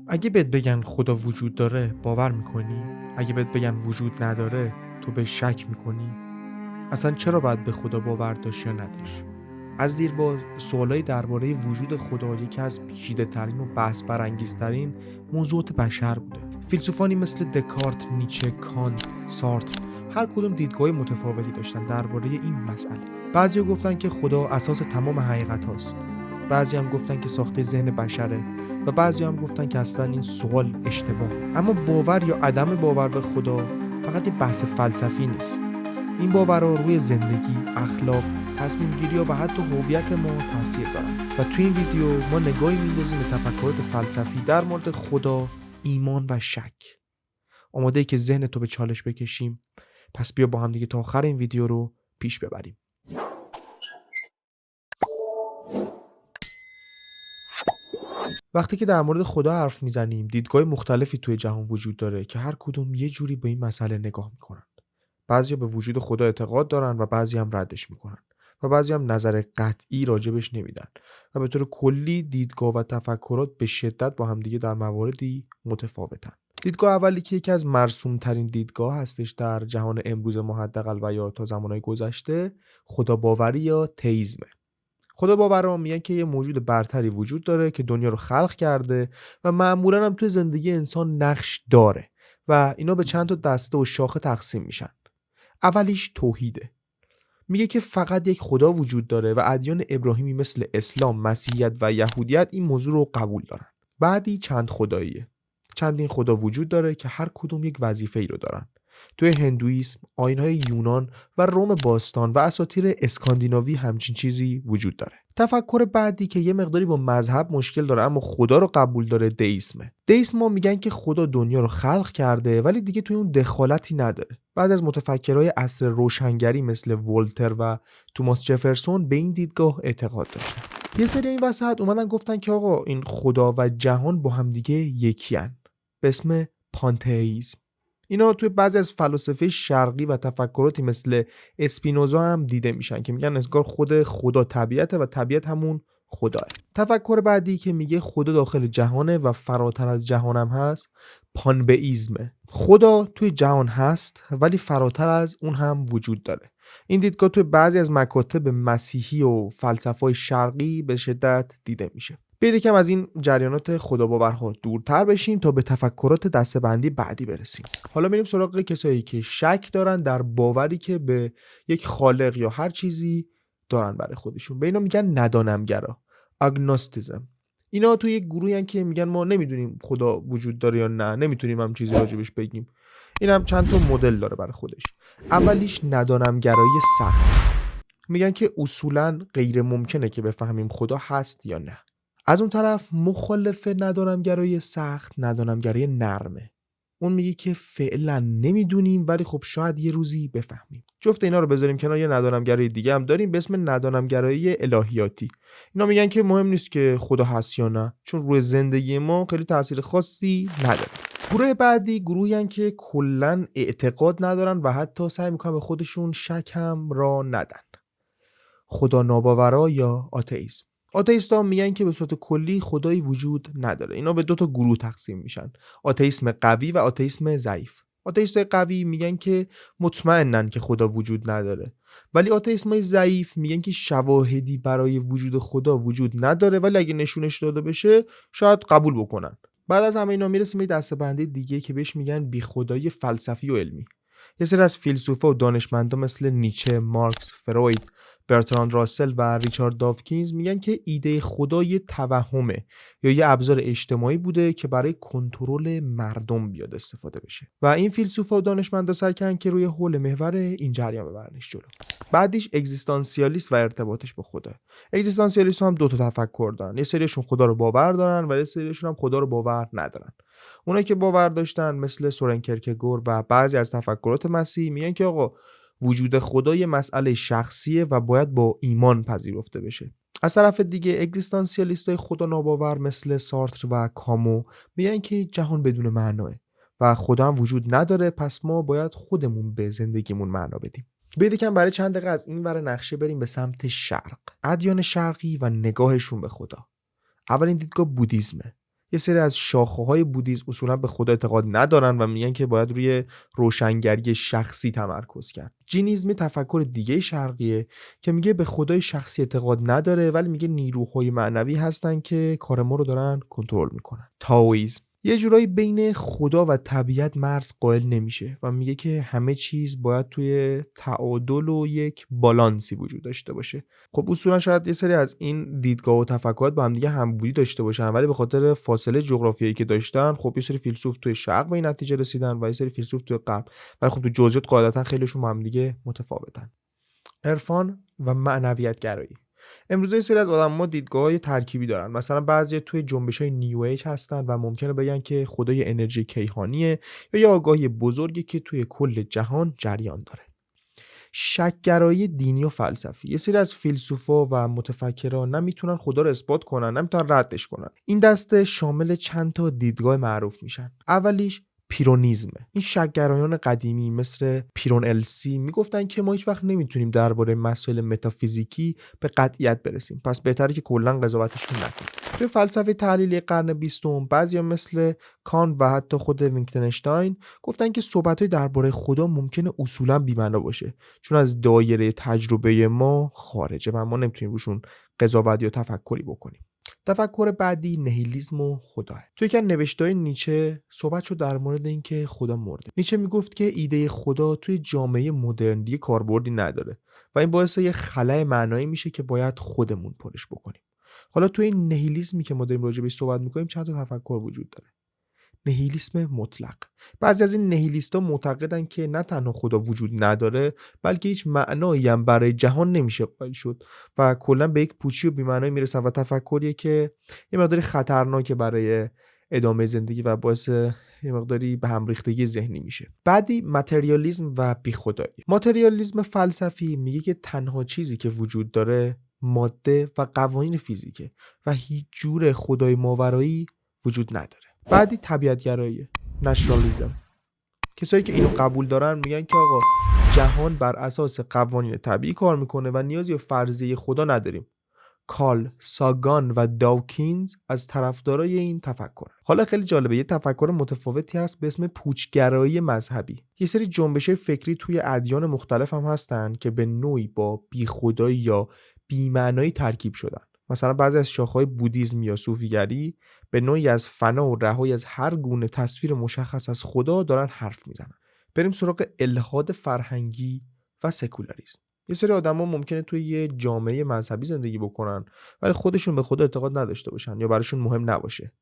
اگه بهت بگن خدا وجود داره باور میکنی؟ اگه بهت بگن وجود نداره تو به شک میکنی؟ اصلا چرا باید به خدا باور داشت یا نداشت؟ از دیرباز سوالای درباره وجود خدا یکی از پیچیده‌ترین و بحث برانگیزترین موضوعات بشر بوده. فیلسوفانی مثل دکارت، نیچه، کانت، سارتر هر کدوم دیدگاه متفاوتی داشتن درباره این مسئله. بعضیا گفتن که خدا اساس تمام حقیقت هاست. بعضی هم گفتن که ساخته ذهن بشره و بعضی هم گفتن که اصلا این سوال اشتباه. اما باور یا عدم باور به خدا فقط یه بحث فلسفی نیست. این باورها روی زندگی، اخلاق، تصمیم گیری و حتی هویت ما تاثیر دارن. و توی این ویدیو ما نگاهی میندازیم به تفکرات فلسفی در مورد خدا، ایمان و شک. آماده ای که ذهن تو به چالش بکشیم؟ پس بیا با هم دیگه تا آخر این ویدیو رو پیش ببریم. وقتی که در مورد خدا حرف میزنیم، دیدگاه مختلفی توی جهان وجود داره که هر کدوم یه جوری به این مسئله نگاه میکنن. بعضیا به وجود خدا اعتقاد دارن و بعضی هم ردش میکنن و بعضی هم نظر قطعی راجبش نمیدن و به طور کلی دیدگاه و تفکرات به شدت با هم دیگه در مواردی متفاوتن. دیدگاه اولی که یکی از مرسوم ترین دیدگاه هستش در جهان امروز ما حداقل و یا تا زمانهای گذشته، خدا باوری یا تئیسمه. خدا باوران میگن که یه موجود برتری وجود داره که دنیا رو خلق کرده و معمولا هم توی زندگی انسان نقش داره و اینا به چند تا دسته و شاخه تقسیم میشن. اولیش توحیده. میگه که فقط یک خدا وجود داره و ادیان ابراهیمی مثل اسلام، مسیحیت و یهودیت این موضوع رو قبول دارن. بعدی چند خداییه. چندین خدا وجود داره که هر کدوم یک وظیفه ای رو دارن. توی هندویسم، آیین‌های یونان و روم باستان و اساطیر اسکاندیناوی همچین چیزی وجود داره. تفکر بعدی که یه مقداری با مذهب مشکل داره اما خدا رو قبول داره، دیسمه. دیسم میگن که خدا دنیا رو خلق کرده ولی دیگه توی اون دخالتی نداره. بعد از متفکرای عصر روشنگری مثل ولتر و توماس جفرسون به این دیدگاه اعتقاد داشتن. یه سری این وسط اومدن گفتن که آقا این خدا و جهان با هم دیگه یکیان به اسم پانتئیسم. اینا توی بعضی از فلاسفه شرقی و تفکراتی مثل اسپینوزا هم دیده میشن که میگن انگار خود خدا طبیعته و طبیعت همون خداه. تفکر بعدی که میگه خدا داخل جهانه و فراتر از جهانم هست، پانبئیسمه. خدا توی جهان هست ولی فراتر از اون هم وجود داره. این دیدگاه توی بعضی از مکاتب مسیحی و فلسفه‌های شرقی به شدت دیده میشه. بیاید یکم از این جریانات خداباورها دورتر بشیم تا به تفکرات دسته‌بندی بعدی برسیم. حالا میریم سراغ کسایی که شک دارن در باوری که به یک خالق یا هر چیزی دارن برای خودشون. به اینا میگن ندانمگرا، آگنوستیسم. اینا تو یک گروهی هستن که میگن ما نمیدونیم خدا وجود داره یا نه، نمیتونیم هم چیزی راجبش بگیم. این هم چند تا مدل داره برای خودش. اولیش ندانمگرایی سخت. میگن که اصولاً غیر ممکنه که بفهمیم خدا هست یا نه. از اون طرف مخالف ندانمگرایی سخت، ندانمگرایی نرمه. اون میگه که فعلا نمیدونیم ولی خب شاید یه روزی بفهمیم. جفت اینا رو بذاریم کنار، یه ندانمگرایی دیگه هم داریم به اسم ندانمگرایی الهیاتی. اینا میگن که مهم نیست که خدا هست یا نه، چون روی زندگی ما خیلی تاثیر خاصی نداره. گروه بعدی گروهی هستن که کلاً اعتقاد ندارن و حتی سعی میکنن به خودشون شک هم را ندن. خدا ناباورا یا آتئیسم. آتئیست‌ها میگن که به صورت کلی خدایی وجود نداره. اینا به دو تا گروه تقسیم میشن: آتئیسم قوی و آتئیسم ضعیف. آتئیست‌های قوی میگن که مطمئنن که خدا وجود نداره، ولی آتئیسم‌های ضعیف میگن که شواهدی برای وجود خدا وجود نداره ولی اگه نشونش داده بشه شاید قبول بکنن. بعد از همه اینا میرسیم به دسته‌بندی دیگه که بهش میگن بیخدایی فلسفی و علمی. یه سری از فیلسوفا و دانشمندان مثل نیچه، مارکس، فروید، برتراند راسل و ریچارد داوکینز میگن که ایده خدا یه توهمه یا یه ابزار اجتماعی بوده که برای کنترل مردم بیاد استفاده بشه و این فیلسوفا و دانشمندا سعی کردن که روی حول محور این جریان ببرنش جلو. بعدیش اگزیستانسیالیست و ارتباطش با خدا. اگزیستانسیالیست هم دو تا تفکر دارن. یه سریشون خدا رو باور دارن و یه سریشون هم خدا رو باور ندارن. اونایی که باور داشتن مثل سورن کرکگور و بعضی از تفکرات مسیحی میگن که آقا وجود خدا یه مسئله شخصیه و باید با ایمان پذیرفته بشه. از طرف دیگه اگزیستانسیالیستای خدا ناباور مثل سارتر و کامو میگن که جهان بدون معناه و خدا هم وجود نداره، پس ما باید خودمون به زندگیمون معنا بدیم. بیاید یکم برای چند دقیقه از این ور نقشه بریم به سمت شرق. ادیان شرقی و نگاهشون به خدا. اولین دیدگاه بودیسمه یه سری از شاخه‌های بودیسم اصولا به خدا اعتقاد ندارن و میگن که باید روی روشنگری شخصی تمرکز کرد. جینیسم تفکر دیگه شرقیه که میگه به خدای شخصی اعتقاد نداره، ولی میگه نیروهای معنوی هستن که کار ما رو دارن کنترل میکنن. تائویسم یه جورایی بین خدا و طبیعت مرز قائل نمیشه و میگه که همه چیز باید توی تعادل و یک بالانسی وجود داشته باشه. خب اصولا شاید یه سری از این دیدگاه و تفکرات با هم دیگه همبودی داشته باشن، ولی به خاطر فاصله جغرافیایی که داشتن خب یه سری فیلسوف توی شرق به این نتیجه رسیدن و یه سری فیلسوف توی غرب، ولی خب تو جزئیات قاعدتا خیلیشون با هم دیگه متفاوتن. عرفان و معنویت گرایی. امروزه یه سری از آدم‌ها دیدگاه‌های ترکیبی دارن. مثلا بعضی توی جنبش‌های نیو ایج هستن و ممکنه بگن که خدا یه انرژی کیهانیه یا یه آگاهی بزرگی که توی کل جهان جریان داره. شک‌گرایی دینی و فلسفی. یه سری از فیلسوفا و متفکران نمیتونن خدا رو اثبات کنن، نمیتونن ردش کنن. این دسته شامل چند تا دیدگاه معروف میشن. اولیش پیرونیزمه. این شک‌گرایان قدیمی مثل پیرون السی میگفتن که ما هیچ وقت نمیتونیم درباره مسائل متافیزیکی به قطعیت برسیم، پس بهتره که کلا قضاوتشون نکنیم. توی فلسفه تحلیلی قرن 20 بعضیا مثل کانت و حتی خود وینکتنشتاین گفتن که صحبت‌های درباره خدا ممکنه اصولاً بی‌معنا باشه، چون از دایره تجربه ما خارجه و ما نمیتونیم روشون قضاوت یا تفکری بکنیم. تفکر بعدی نهیلیسم و خداه. توی یکی از نوشته‌های نیچه صحبت شد در مورد اینکه خدا مرده. نیچه میگفت که ایده خدا توی جامعه مدرن دیگه کاربردی نداره و این باعث یه خلأ معنایی میشه که باید خودمون پرش بکنیم. حالا توی این نهیلیسمی که ما داریم راجع بهش صحبت می‌کنیم چند تا تفکر وجود داره. نهیلیسم مطلق. بعضی از این نهیلیست‌ها معتقدن که نه تنها خدا وجود نداره، بلکه هیچ معنایی هم برای جهان نمیشه قائل شد و کلا به یک پوچی و بی‌معنایی میرسن و تفکریه که یه مقداری خطرناکه برای ادامه زندگی و باعث یه مقداری به هم ریختگی ذهنی میشه. بعدی متریالیسم و بیخدایی. متریالیسم فلسفی میگه که تنها چیزی که وجود داره ماده و قوانین فیزیکه و هیچ جور خدای ماورایی وجود نداره. بعدی طبیعت‌گرایی، نچرالیسم. کسایی که اینو قبول دارن میگن که آقا جهان بر اساس قوانین طبیعی کار میکنه و نیازی به فرضیه خدا نداریم. کارل ساگان و داوکینز از طرفدارای این تفکر. حالا خیلی جالبه، یه تفکر متفاوتی هست به اسم پوچگرایی مذهبی. یه سری جنبش‌های فکری توی ادیان مختلف هم هستن که به نوعی با بیخدایی یا بی‌معنایی ترکیب شدن. مثلا بعضی از شاخه‌های بودیسم یا صوفیگری به نوعی از فنا و رهایی از هر گونه تصویر مشخص از خدا دارن حرف میزنن. بریم سراغ الحاد فرهنگی و سکولاریسم. یه سری آدما ممکنه توی یه جامعه مذهبی زندگی بکنن ولی خودشون به خدا اعتقاد نداشته باشن یا براشون مهم نباشه.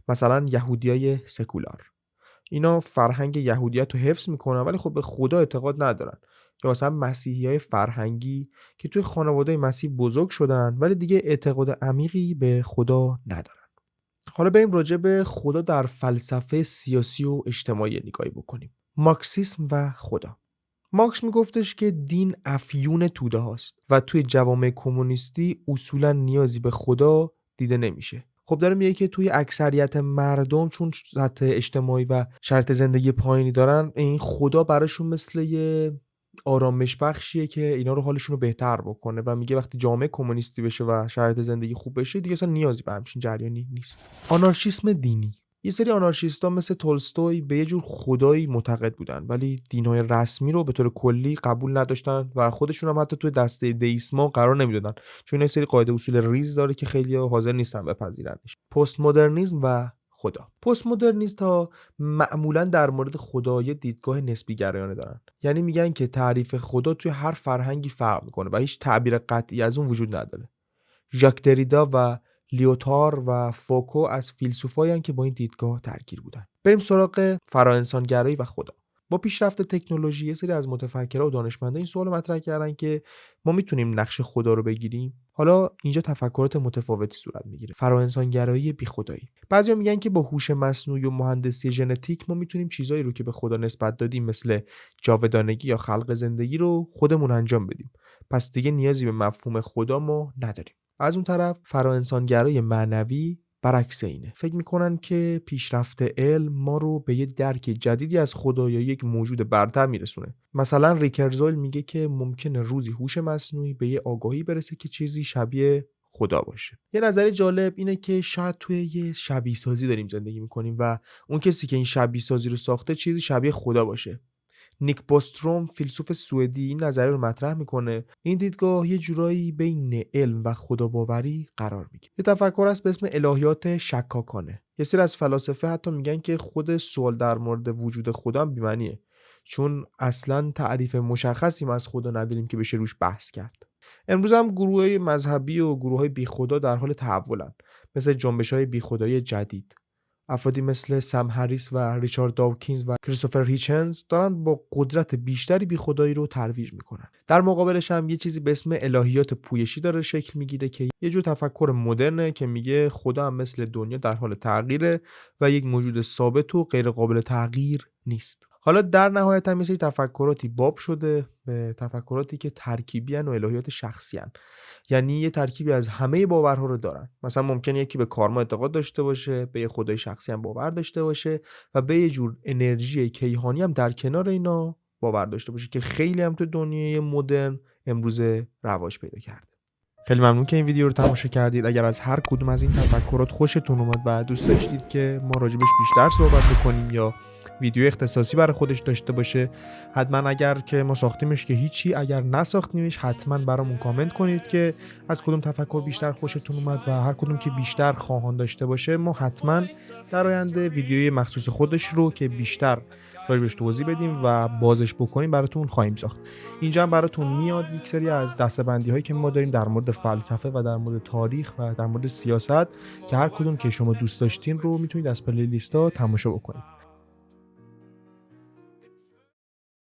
مثلا یهودیای سکولار. اینا فرهنگ یهودیت رو حفظ میکنن ولی خب به خدا اعتقاد ندارن. یا مثلا مسیحیای فرهنگی که توی خانواده مسیح بزرگ شدن ولی دیگه اعتقاد عمیقی به خدا ندارن. حالا بریم راجع به خدا در فلسفه سیاسی و اجتماعی نگاهی بکنیم. مارکسیسم و خدا. مارکس میگفتش که دین افیون توده هاست و توی جوامع کمونیستی اصولا نیازی به خدا دیده نمیشه. خب داره میگه که توی اکثریت مردم چون سطح اجتماعی و شرط زندگی پایینی دارن، این خدا براشون مثل یه آرامش بخشیه که اینا رو حالشون رو بهتر بکنه و میگه وقتی جامعه کمونیستی بشه و شرط زندگی خوب بشه دیگه اصلا نیازی به همچین جریانی نیست. آنارشیسم دینی. یه سری آنارشیستا مثل تولستوی به یه جور خدایی معتقد بودن ولی دین‌های رسمی رو به طور کلی قبول نداشتن و خودشون هم حتی توی دسته دئیسما قرار نمیدادن، چون یه سری قاعده اصول ریز داره که خیلی‌ها حاضر نیستن بپذیرنش. پست مدرنیسم و خدا. پست مدرنیست‌ها معمولاً در مورد خدا یه دیدگاه نسبی گرایانه دارن. یعنی میگن که تعریف خدا توی هر فرهنگی فرق میکنه و هیچ تعبیر قطعی از اون وجود نداره. ژاک دریدا و لیوتار و فوکو از فیلسوفایی که با این دیدگاه درگیر بودن. بریم سراغ فراانسانگرایی و خدا. با پیشرفت تکنولوژی یه سری از متفکرها و دانشمندان این سوال مطرح کردن که ما میتونیم نقش خدا رو بگیریم. حالا اینجا تفکرات متفاوتی صورت میگیره. فراانسانگرایی بی خدایی. بعضیا میگن که با هوش مصنوعی و مهندسی ژنتیک ما میتونیم چیزایی رو که به خدا نسبت دادیم مثل جاودانگی یا خلق زندگی رو خودمون انجام بدیم. پس دیگه نیازی به مفهوم خدا ما نداریم. از اون طرف فراانسانگرای معنوی برعکس اینه. فکر میکنن که پیشرفت علم ما رو به یه درک جدیدی از خدا یا یک موجود برتر میرسونه. مثلا ریکرزول میگه که ممکنه روزی هوش مصنوعی به یه آگاهی برسه که چیزی شبیه خدا باشه. یه نظر جالب اینه که شاید توی یه شبیه سازی داریم زندگی میکنیم و اون کسی که این شبیه سازی رو ساخته چیزی شبیه خدا باشه. نیک بوستروم فیلسوف سوئدی این نظریه رو مطرح میکنه. این دیدگاه یه جورایی بین علم و خداباوری قرار میگیره. یه تفکر هست به اسم الهیات شکاکانه. یه سری از فلاسفه حتی میگن که خود سوال در مورد وجود خدا هم بی‌معنیه، چون اصلا تعریف مشخصی ما از خدا نداریم که بشه روش بحث کرد. امروز هم گروه‌های مذهبی و گروه‌های بیخدا در حال تحولن، مثل جنبش‌های بیخدایی جدید. افرادی مثل سم هریس و ریچارد داوکینز و کریستوفر هیچنز دارن با قدرت بیشتری بیخدایی رو ترویج میکنن. در مقابلش هم یه چیزی به اسم الهیات پویشی داره شکل میگیره که یه جور تفکر مدرنه که میگه خدا هم مثل دنیا در حال تغییره و یک موجود ثابت و غیر قابل تغییر نیست. حالا در نهایت هم مثل تفکراتی باب شده به تفکراتی که ترکیبی ان و الهیات شخصی ان. یعنی یه ترکیبی از همه باورها رو دارن. مثلا ممکنه یکی به کارما اعتقاد داشته باشه، به یه خدای شخصی هم باور داشته باشه و به یه جور انرژی کیهانی هم در کنار اینا باور داشته باشه که خیلی هم تو دنیای مدرن امروزه رواج پیدا کرده. خیلی ممنون که این ویدیو رو تماشا کردید. اگر از هر کدوم از این تفکرات خوشتون اومد و دوست داشتید که ما راجبش بیشتر صحبت بکنیم یا ویدیو اختصاصی برای خودش داشته باشه، حتما اگر که ما ساختیمش که هیچی، اگر نساختیمش حتما برامون کامنت کنید که از کدوم تفکر بیشتر خوشتون اومد و هر کدوم که بیشتر خواهان داشته باشه ما حتما در آینده ویدیوی مخصوص خودش رو که بیشتر راجبش توضیح بدیم و بازش بکنیم براتون خواهیم ساخت. اینجا هم براتون میاد یک سری از دسته‌بندی هایی که ما داریم در مورد فلسفه و در مورد تاریخ و در مورد سیاست که هر کدوم که شما دوست داشتین رو میتونید از پلی لیستا تماشا بکنید.